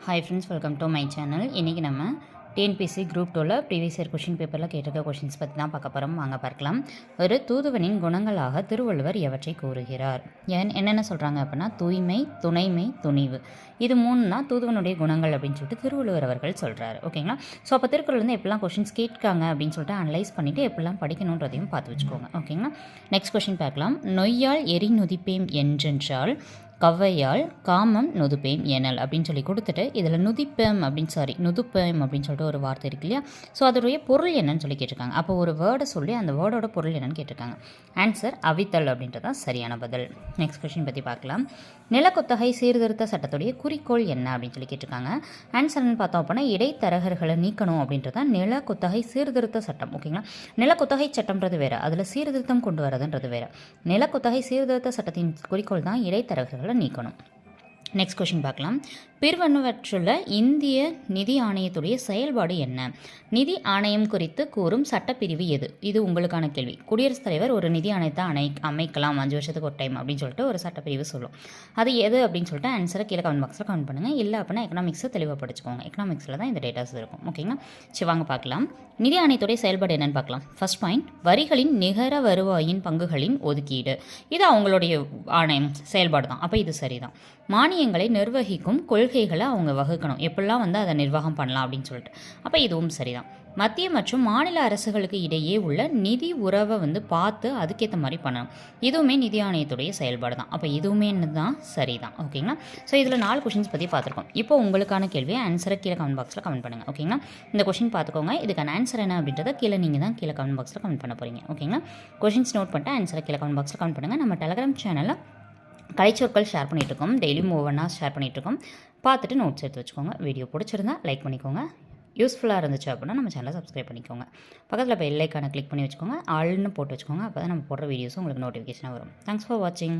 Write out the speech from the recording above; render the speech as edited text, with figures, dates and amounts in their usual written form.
Hi friends, welcome to my channel. இன்றைக்கி நம்ம TNPSC group 2ல் ப்ரீவியஸ் இயர் கொஷின் பேப்பரில் கேட்டிருக்க கொஷின்ஸ் பற்றி தான் பார்க்க போகிறோம். வாங்க பார்க்கலாம். ஒரு தூதுவனின் குணங்களாக திருவள்ளுவர் எவற்றை கூறுகிறார்? என்னென்ன சொல்கிறாங்க அப்படின்னா தூய்மை, துணைமை, துணிவு. இது 3 தான் தூதுவனுடைய குணங்கள் அப்படின்னு சொல்லிட்டு திருவள்ளுவர் அவர்கள் சொல்கிறார். ஓகேங்களா? ஸோ அப்போ திருக்குறள் எப்படிலாம் கொஷின்ஸ் கேட்காங்க அப்படின்னு சொல்லிட்டு அனலைஸ் பண்ணிவிட்டு எப்படிலாம் படிக்கணுன்றதையும் பார்த்து வச்சுக்கோங்க. ஓகேங்களா? நெக்ஸ்ட் கொஷின் பார்க்கலாம். நொய்யால் எரி நுதிப்பேம் என்றென்றால் கவ்வையால் காமம் நுதுப்பேம் எனல் அப்படின்னு சொல்லி கொடுத்துட்டு இதில் நுதுப்பேம் அப்படின்னு சொல்லிட்டு ஒரு வார்த்தை இருக்கு இல்லையா? ஸோ அதோடைய பொருள் என்னன்னு சொல்லி கேட்டிருக்காங்க. அப்போ ஒரு வேர்டை சொல்லி அந்த வேர்டோட பொருள் என்னன்னு கேட்டிருக்காங்க. ஆன்சர் அவித்தல் அப்படின்றது தான் சரியான பதில். நெக்ஸ்ட் கொஸ்டின் பற்றி பார்க்கலாம். நிலக்குத்தகை சீர்திருத்த சட்டத்துடைய குறிக்கோள் என்ன அப்படின்னு சொல்லி கேட்டிருக்காங்க. ஆன்சர்னு பார்த்தோம் அப்படின்னா இடைத்தரகர்களை நீக்கணும் அப்படின்றது தான் நிலக்குத்தகை சீர்திருத்த சட்டம். ஓகேங்களா? நிலக்குத்தகை சட்டம்ன்றது வேறு, அதில் சீர்திருத்தம் கொண்டு வரதுன்றது வேறு. நிலக்குத்தகை சீர்திருத்த சட்டத்தின் குறிக்கோள் தான் இடைத்தரகர்களை நீக்கணும். நெக்ஸ்ட் கொஸ்டின் பார்க்கலாம். பின்வருவனவற்றுள்ள இந்திய நிதி ஆணையத்துடைய செயல்பாடு என்ன? நிதி ஆணையம் குறித்து கூறும் சட்டப்பிரிவு எது? இது உங்களுக்கான கேள்வி. குடியரசுத் தலைவர் ஒரு நிதி ஆணையத்தை அமைக்கலாம் 5 வருஷத்துக்கு ஒரு டைம் அப்படின்னு சொல்லிட்டு ஒரு சட்டப்பிரிவு சொல்லும். அது எது அப்படின்னு சொல்லிட்டு ஆன்சரை கீழே கமெண்ட் பாக்ஸில் கமெண்ட் பண்ணுங்கள். இல்லை அப்படின்னா எக்கனாமிக்ஸை தெளிவாக படிச்சுக்கோங்க. எக்கனாமிக்ஸில் தான் இந்த டேட்டாஸ் இருக்கும். ஓகேங்களா? சரி, வாங்க பார்க்கலாம். நிதி ஆணையத்துடைய செயல்பாடு என்னன்னு பார்க்கலாம். ஃபர்ஸ்ட் பாயிண்ட், வரிகளின் நிகர வருவாயின் பங்குகளின் ஒதுக்கீடு. இது அவங்களுடைய ஆணையம் செயல்பாடு தான். அப்போ இது சரிதான். மானியங்களை நிர்வகிக்கும் கொள்கைகளை அவங்க வகுக்கணும், எப்படிலாம் அதை நிர்வாகம் பண்ணலாம் அப்படின்னு சொல்லிட்டு. அப்போ இதுவும் சரிதான். மத்திய மற்றும் மாநில அரசுகளுக்கு இடையே உள்ள நிதி உறவை பார்த்து அதுக்கேற்ற மாதிரி பண்ணணும். இதுவுமே நிதி ஆணையத்துடைய செயல்பாடு தான். அப்போ இதுவுமே தான் சரிதான். ஓகேங்களா? ஸோ இதில் 4 கொஷின்ஸ் பற்றி பார்த்துருக்கோம். இப்போ உங்களுக்கான கேள்வியை ஆன்சரை கீழே கமெண்ட் பாக்ஸில் கமெண்ட் பண்ணுங்கள். ஓகேங்களா? இந்த கொஷின் பார்த்துக்கோங்க. இதுக்கான ஆன்சர் என்ன அப்படின்றத கீழே கமெண்ட் பாக்ஸில் கமெண்ட் பண்ண போகிறீங்க. ஓகேங்களா? கொஷின்ஸ் நோட் பண்ணிட்டு ஆன்சரை கீழே கமெண்ட் பாக்ஸில் கமெண்ட் பண்ணுங்கள். நம்ம டெலகிராம் சேனலில் கலைச்சொற்கள் ஷேர் பண்ணிகிட்ருக்கோம். டெய்லியும் ஒவ்வொன்றா ஷேர் பண்ணிகிட்ருக்கோம். பார்த்துட்டு நோட்ஸ் எடுத்து வச்சுக்கோங்க. வீடியோ பிடிச்சிருந்தா லைக் பண்ணிக்கோங்க. யூஸ்ஃபுல்லாக இருந்துச்சு அப்படின்னா நம்ம சேனலை சப்ஸ்கிரைப் பண்ணிக்கோங்க. பக்கத்தில் பெல் ஐக்கானை கிளிக் பண்ணி வச்சுக்கோங்க. ஆல்னு போட்டு வச்சுக்கோங்க. அப்போ தான் நம்ம போடுற வீடியோஸும் உங்களுக்கு நோட்டிஃபிகேஷனாக வரும். தேங்க்ஸ் ஃபார் வாட்சிங்.